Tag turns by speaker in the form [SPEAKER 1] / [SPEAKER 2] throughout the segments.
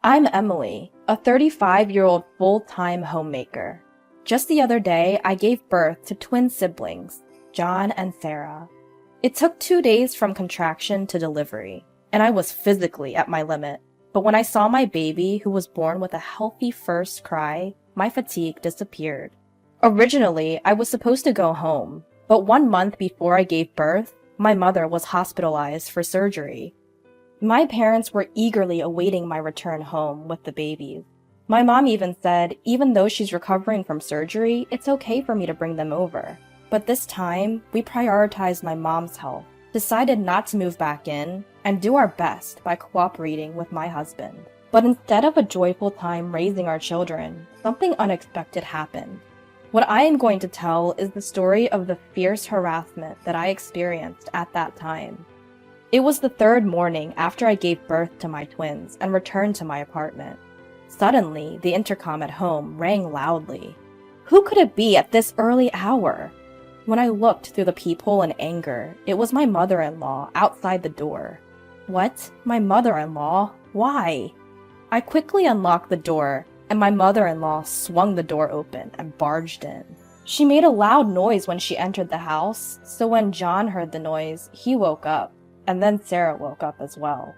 [SPEAKER 1] I'm Emily, a 35-year-old full-time homemaker. Just the other day, I gave birth to twin siblings, John and Sarah. It took 2 days from contraction to delivery, and I was physically at my limit. But when I saw my baby, who was born with a healthy first cry, my fatigue disappeared. Originally, I was supposed to go home, but 1 month before I gave birth, my mother was hospitalized for surgery. My parents were eagerly awaiting my return home with the babies. My mom even said, even though she's recovering from surgery, it's okay for me to bring them over. But this time, we prioritized my mom's health, decided not to move back in, and do our best by cooperating with my husband. But instead of a joyful time raising our children, something unexpected happened. What I am going to tell is the story of the fierce harassment that I experienced at that time. It was the third morning after I gave birth to my twins and returned to my apartment. Suddenly, the intercom at home rang loudly. Who could it be at this early hour? When I looked through the peephole in anger, it was my mother-in-law outside the door. What? My mother-in-law? Why? I quickly unlocked the door, and my mother-in-law swung the door open and barged in. She made a loud noise when she entered the house, so when John heard the noise, he woke up. And then Sarah woke up as well.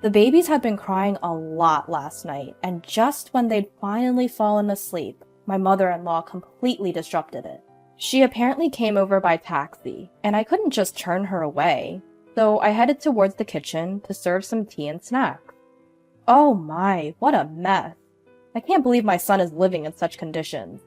[SPEAKER 1] The babies had been crying a lot last night, and just when they'd finally fallen asleep, my mother-in-law completely disrupted it. She apparently came over by taxi, and I couldn't just turn her away, so I headed towards the kitchen to serve some tea and snacks. Oh my, what a mess. I can't believe my son is living in such conditions.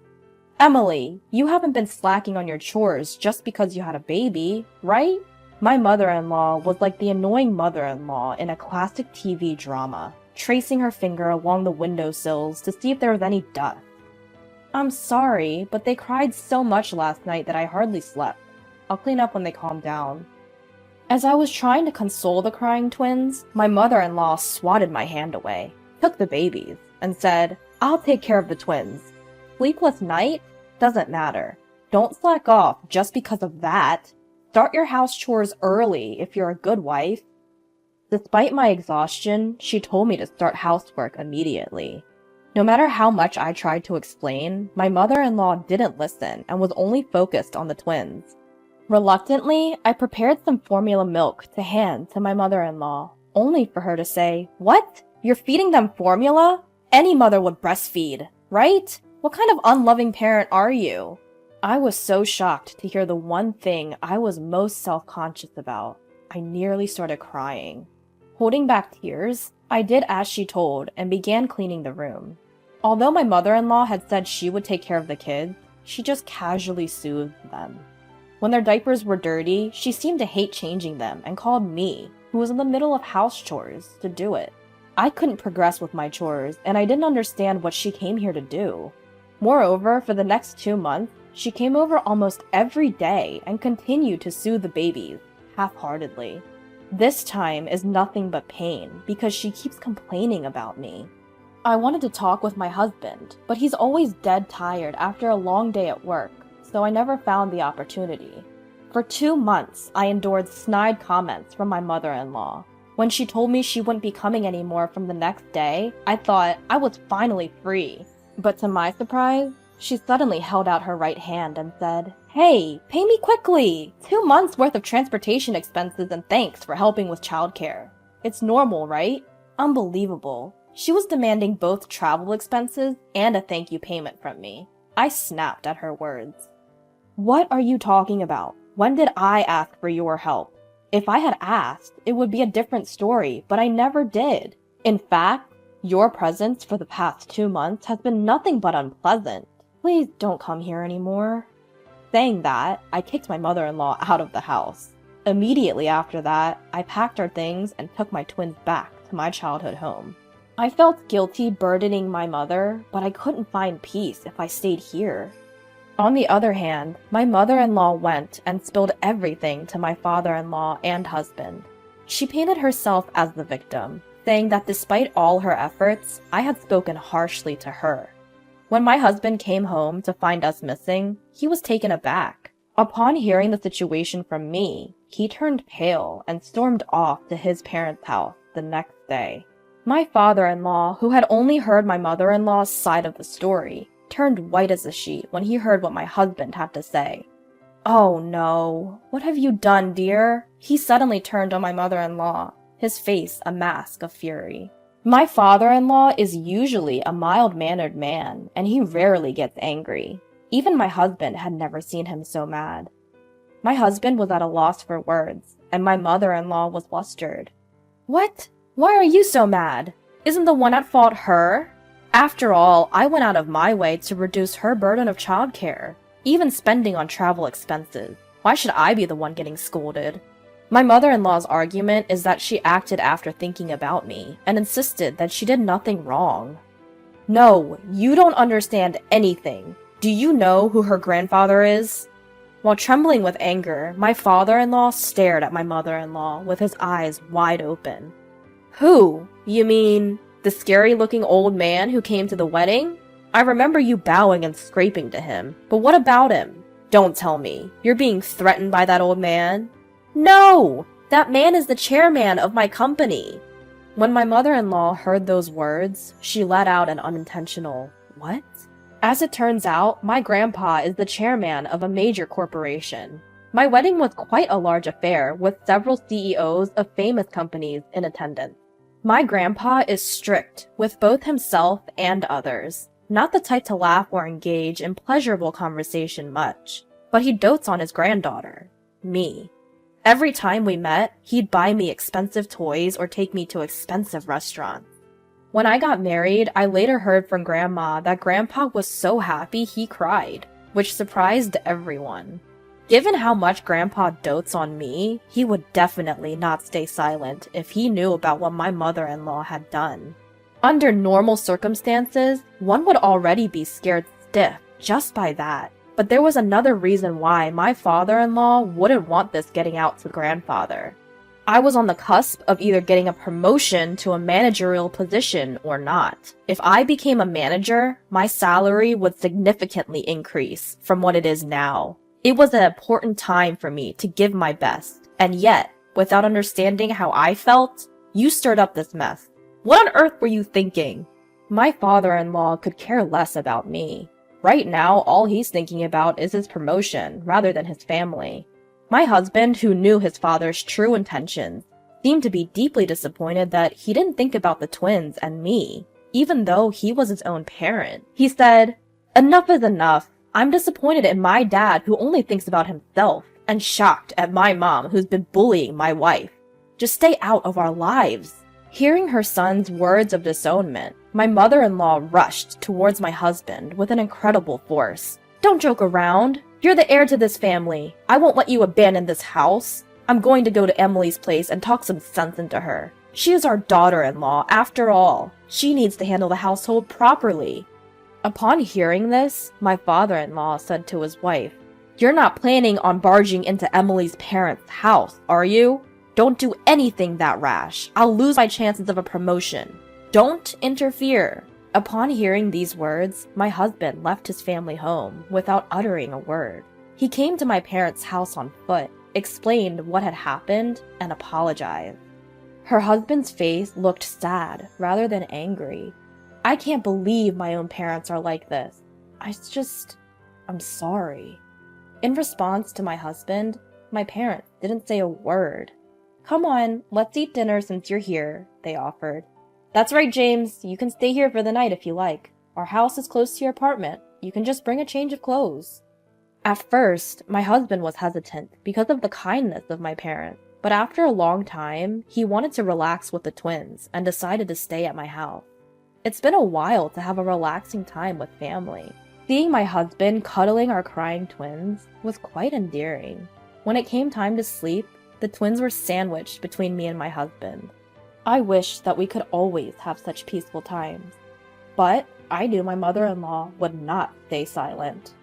[SPEAKER 1] Emily, you haven't been slacking on your chores just because you had a baby, right? My mother-in-law was like the annoying mother-in-law in a classic TV drama, tracing her finger along the windowsills to see if there was any dust. I'm sorry, but they cried so much last night that I hardly slept. I'll clean up when they calm down. As I was trying to console the crying twins, my mother-in-law swatted my hand away, took the babies, and said, I'll take care of the twins. Sleepless night? Doesn't matter. Don't slack off just because of that. Start your house chores early if you're a good wife. Despite my exhaustion, she told me to start housework immediately. No matter how much I tried to explain, my mother-in-law didn't listen and was only focused on the twins. Reluctantly, I prepared some formula milk to hand to my mother-in-law, only for her to say, What? You're feeding them formula? Any mother would breastfeed, right? What kind of unloving parent are you? I was so shocked to hear the one thing I was most self-conscious about. I nearly started crying. Holding back tears, I did as she told and began cleaning the room. Although my mother-in-law had said she would take care of the kids, she just casually soothed them. When their diapers were dirty, she seemed to hate changing them and called me, who was in the middle of house chores, to do it. I couldn't progress with my chores, and I didn't understand what she came here to do. Moreover, for the next 2 months, she came over almost every day and continued to soothe the babies, half-heartedly. This time is nothing but pain because she keeps complaining about me. I wanted to talk with my husband, but he's always dead tired after a long day at work, so I never found the opportunity. For 2 months, I endured snide comments from my mother-in-law. When she told me she wouldn't be coming anymore from the next day, I thought I was finally free. But to my surprise, she suddenly held out her right hand and said, Hey, pay me quickly! 2 months worth of transportation expenses and thanks for helping with childcare. It's normal, right? Unbelievable. She was demanding both travel expenses and a thank you payment from me. I snapped at her words. What are you talking about? When did I ask for your help? If I had asked, it would be a different story, but I never did. In fact, your presence for the past 2 months has been nothing but unpleasant. Please don't come here anymore. Saying that, I kicked my mother-in-law out of the house. Immediately after that, I packed our things and took my twins back to my childhood home. I felt guilty burdening my mother, but I couldn't find peace if I stayed here. On the other hand, my mother-in-law went and spilled everything to my father-in-law and husband. She painted herself as the victim, saying that despite all her efforts, I had spoken harshly to her. When my husband came home to find us missing, he was taken aback. Upon hearing the situation from me, he turned pale and stormed off to his parents' house the next day. My father-in-law, who had only heard my mother-in-law's side of the story, turned white as a sheet when he heard what my husband had to say. "Oh no, what have you done, dear?" He suddenly turned on my mother-in-law, his face a mask of fury. My father-in-law is usually a mild-mannered man, and he rarely gets angry. Even my husband had never seen him so mad. My husband was at a loss for words, and my mother-in-law was flustered. "What? Why are you so mad? Isn't the one at fault her? After all, I went out of my way to reduce her burden of childcare, even spending on travel expenses. Why should I be the one getting scolded?" My mother-in-law's argument is that she acted after thinking about me, and insisted that she did nothing wrong. "No, you don't understand anything. Do you know who her grandfather is?" While trembling with anger, my father-in-law stared at my mother-in-law with his eyes wide open. "Who? You mean the scary-looking old man who came to the wedding? I remember you bowing and scraping to him, but what about him? Don't tell me. You're being threatened by that old man?" "No! That man is the chairman of my company." When my mother-in-law heard those words, she let out an unintentional, "What?" As it turns out, my grandpa is the chairman of a major corporation. My wedding was quite a large affair, with several CEOs of famous companies in attendance. My grandpa is strict with both himself and others, not the type to laugh or engage in pleasurable conversation much, but he dotes on his granddaughter, me. Every time we met, he'd buy me expensive toys or take me to expensive restaurants. When I got married, I later heard from Grandma that Grandpa was so happy he cried, which surprised everyone. Given how much Grandpa dotes on me, he would definitely not stay silent if he knew about what my mother-in-law had done. Under normal circumstances, one would already be scared stiff just by that. But there was another reason why my father-in-law wouldn't want this getting out to Grandfather. I was on the cusp of either getting a promotion to a managerial position or not. If I became a manager, my salary would significantly increase from what it is now. It was an important time for me to give my best, and yet, without understanding how I felt, you stirred up this mess. What on earth were you thinking? My father-in-law could care less about me. Right now, all he's thinking about is his promotion, rather than his family. My husband, who knew his father's true intentions, seemed to be deeply disappointed that he didn't think about the twins and me, even though he was his own parent. He said, "Enough is enough. I'm disappointed in my dad who only thinks about himself, and shocked at my mom who's been bullying my wife. Just stay out of our lives." Hearing her son's words of disownment, my mother-in-law rushed towards my husband with an incredible force. "Don't joke around. You're the heir to this family. I won't let you abandon this house. I'm going to go to Emily's place and talk some sense into her. She is our daughter-in-law, after all. She needs to handle the household properly." Upon hearing this, my father-in-law said to his wife, "You're not planning on barging into Emily's parents' house, are you? Don't do anything that rash. I'll lose my chances of a promotion. Don't interfere." Upon hearing these words, my husband left his family home without uttering a word. He came to my parents' house on foot, explained what had happened, and apologized. Her husband's face looked sad rather than angry. "I can't believe my own parents are like this. I'm sorry." In response to my husband, my parents didn't say a word. "Come on, let's eat dinner since you're here," they offered. "That's right, James. You can stay here for the night if you like. Our house is close to your apartment. You can just bring a change of clothes." At first, my husband was hesitant because of the kindness of my parents, but after a long time, he wanted to relax with the twins and decided to stay at my house. It's been a while to have a relaxing time with family. Seeing my husband cuddling our crying twins was quite endearing. When it came time to sleep, the twins were sandwiched between me and my husband. I wished that we could always have such peaceful times. But I knew my mother-in-law would not stay silent.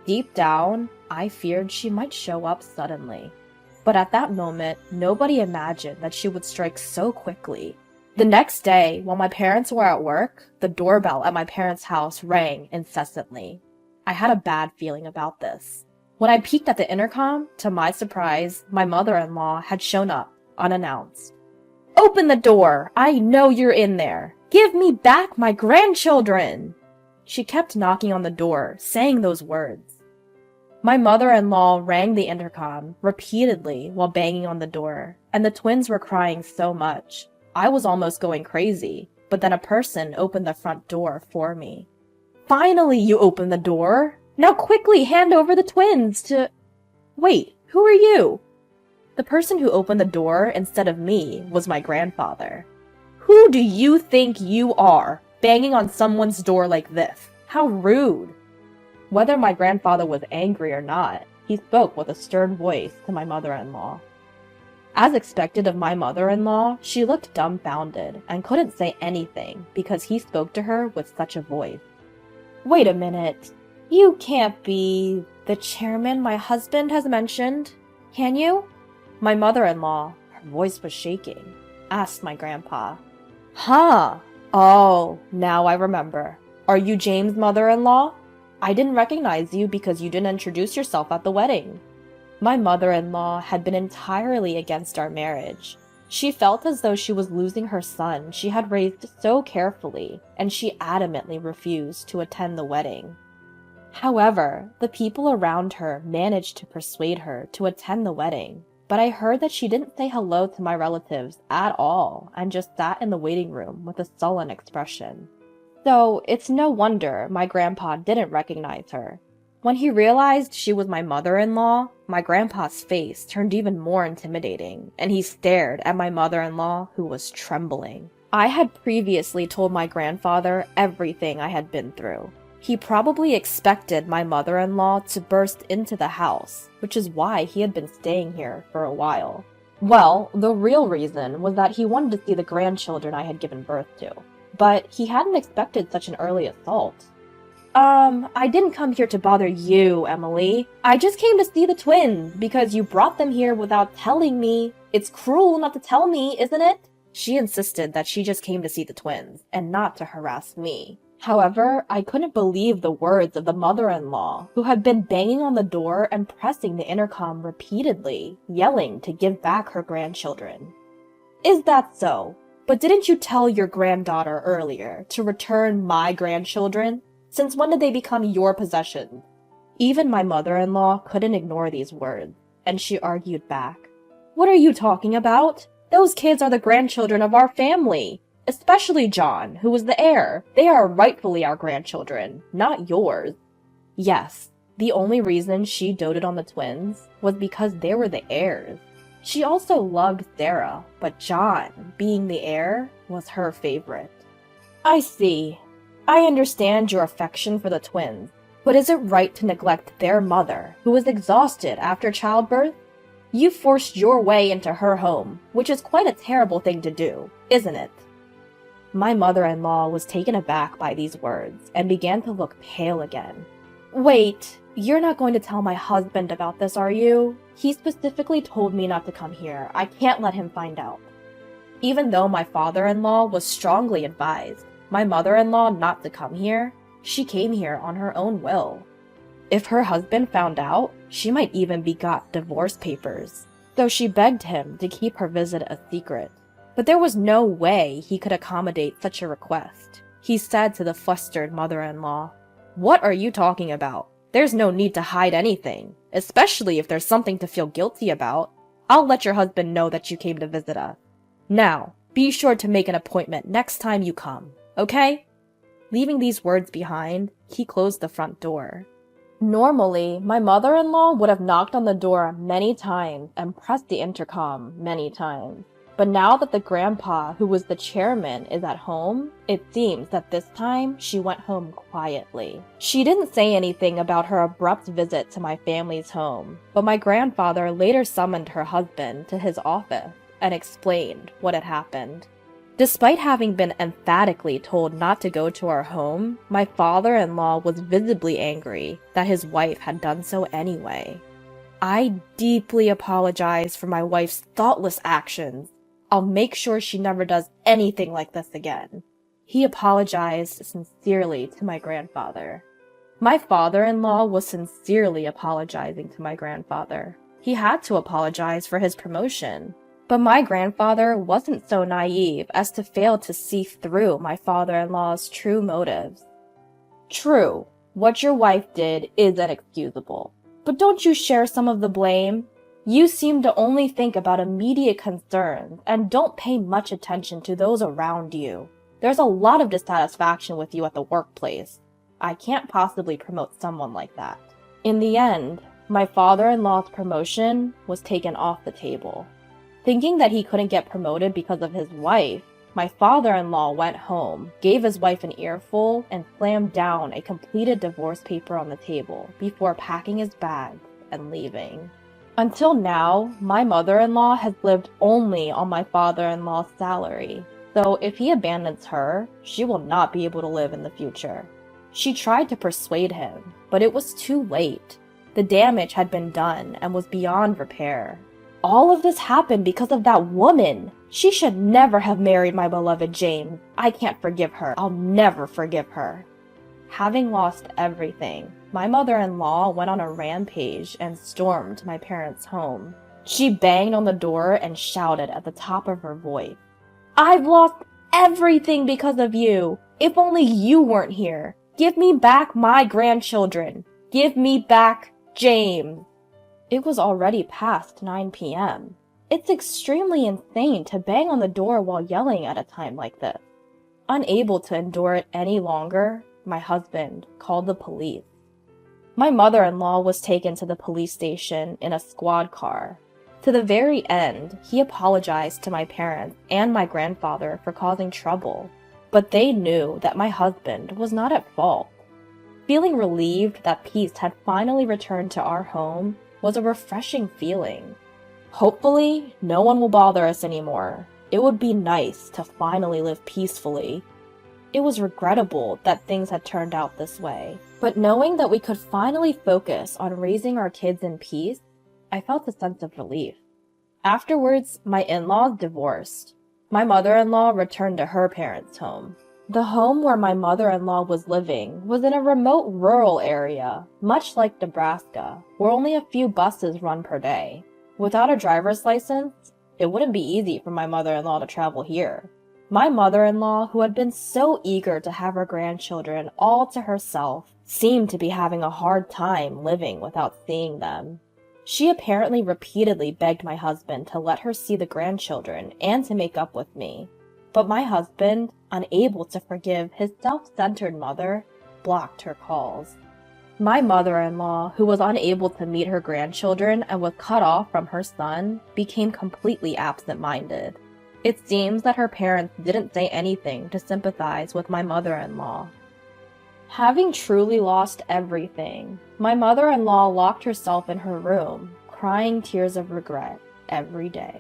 [SPEAKER 1] Deep down, I feared she might show up suddenly. But at that moment, nobody imagined that she would strike so quickly. The next day, while my parents were at work, the doorbell at my parents' house rang incessantly. I had a bad feeling about this. When I peeked at the intercom, to my surprise, my mother-in-law had shown up, unannounced. Open the door! I know you're in there! Give me back my grandchildren! She kept knocking on the door, saying those words. My mother-in-law rang the intercom repeatedly while banging on the door, and the twins were crying so much. I was almost going crazy, but then a person opened the front door for me. Finally, you opened the door! Now quickly hand over the twins to... Wait, who are you? The person who opened the door instead of me was my grandfather. Who do you think you are, banging on someone's door like this? How rude! Whether my grandfather was angry or not, he spoke with a stern voice to my mother-in-law. As expected of my mother-in-law, she looked dumbfounded and couldn't say anything because he spoke to her with such a voice. Wait a minute. You can't be the chairman my husband has mentioned, can you? My mother-in-law, her voice was shaking, asked my grandpa. Huh? Oh, now I remember. Are you James' mother-in-law? I didn't recognize you because you didn't introduce yourself at the wedding. My mother-in-law had been entirely against our marriage. She felt as though she was losing her son she had raised so carefully, and she adamantly refused to attend the wedding. However, the people around her managed to persuade her to attend the wedding, but I heard that she didn't say hello to my relatives at all and just sat in the waiting room with a sullen expression. So it's no wonder my grandpa didn't recognize her. When he realized she was my mother-in-law, my grandpa's face turned even more intimidating, and he stared at my mother-in-law, who was trembling. I had previously told my grandfather everything I had been through. He probably expected my mother-in-law to burst into the house, which is why he had been staying here for a while. Well, the real reason was that he wanted to see the grandchildren I had given birth to. But he hadn't expected such an early assault. I didn't come here to bother you, Emily. I just came to see the twins because you brought them here without telling me. It's cruel not to tell me, isn't it? She insisted that she just came to see the twins and not to harass me. However, I couldn't believe the words of the mother-in-law, who had been banging on the door and pressing the intercom repeatedly, yelling to give back her grandchildren. Is that so? But didn't you tell your granddaughter earlier to return my grandchildren? Since when did they become your possession? Even my mother-in-law couldn't ignore these words, and she argued back. What are you talking about? Those kids are the grandchildren of our family, especially John, who is the heir. They are rightfully our grandchildren, not yours. Yes, the only reason she doted on the twins was because they were the heirs. She also loved Sarah, but John, being the heir, was her favorite. I see. I understand your affection for the twins, but is it right to neglect their mother, who is exhausted after childbirth? You forced your way into her home, which is quite a terrible thing to do, isn't it? My mother-in-law was taken aback by these words and began to look pale again. Wait, you're not going to tell my husband about this, are you? He specifically told me not to come here. I can't let him find out. Even though my father-in-law was strongly advised my mother-in-law not to come here, she came here on her own will. If her husband found out, she might even be got divorce papers, so she begged him to keep her visit a secret. But there was no way he could accommodate such a request. He said to the flustered mother-in-law, "What are you talking about? There's no need to hide anything, especially if there's something to feel guilty about. I'll let your husband know that you came to visit us. Now, be sure to make an appointment next time you come, okay?" Leaving these words behind, he closed the front door. Normally, my mother-in-law would have knocked on the door many times and pressed the intercom many times. But now that the grandpa, who was the chairman, is at home, it seems that this time she went home quietly. She didn't say anything about her abrupt visit to my family's home, but my grandfather later summoned her husband to his office and explained what had happened. Despite having been emphatically told not to go to our home, my father-in-law was visibly angry that his wife had done so anyway. I deeply apologize for my wife's thoughtless actions. I'll make sure she never does anything like this again. He apologized sincerely to my grandfather. My father-in-law was sincerely apologizing to my grandfather. He had to apologize for his promotion. But my grandfather wasn't so naive as to fail to see through my father-in-law's true motives. True, what your wife did is inexcusable. But don't you share some of the blame? You seem to only think about immediate concerns and don't pay much attention to those around you. There's a lot of dissatisfaction with you at the workplace. I can't possibly promote someone like that. In the end, my father-in-law's promotion was taken off the table. Thinking that he couldn't get promoted because of his wife, my father-in-law went home, gave his wife an earful, and slammed down a completed divorce paper on the table before packing his bags and leaving. Until now, my mother-in-law has lived only on my father-in-law's salary, so if he abandons her, she will not be able to live in the future. She tried to persuade him, but it was too late. The damage had been done and was beyond repair. All of this happened because of that woman. She should never have married my beloved James. I can't forgive her. I'll never forgive her. Having lost everything, my mother-in-law went on a rampage and stormed my parents' home. She banged on the door and shouted at the top of her voice, "I've lost everything because of you. If only you weren't here. Give me back my grandchildren. Give me back James." It was already past 9 p.m. It's extremely insane to bang on the door while yelling at a time like this. Unable to endure it any longer, my husband called the police. My mother-in-law was taken to the police station in a squad car. To the very end, he apologized to my parents and my grandfather for causing trouble, but they knew that my husband was not at fault. Feeling relieved that peace had finally returned to our home was a refreshing feeling. Hopefully, no one will bother us anymore. It would be nice to finally live peacefully. It was regrettable that things had turned out this way, but knowing that we could finally focus on raising our kids in peace, I felt a sense of relief. Afterwards, my in-laws divorced. My mother-in-law returned to her parents' home. The home where my mother-in-law was living was in a remote rural area, much like Nebraska, where only a few buses run per day. Without a driver's license, it wouldn't be easy for my mother-in-law to travel here. My mother-in-law, who had been so eager to have her grandchildren all to herself, seemed to be having a hard time living without seeing them. She apparently repeatedly begged my husband to let her see the grandchildren and to make up with me. But my husband, unable to forgive his self-centered mother, blocked her calls. My mother-in-law, who was unable to meet her grandchildren and was cut off from her son, became completely absent-minded. It seems that her parents didn't say anything to sympathize with my mother-in-law. Having truly lost everything, my mother-in-law locked herself in her room, crying tears of regret every day.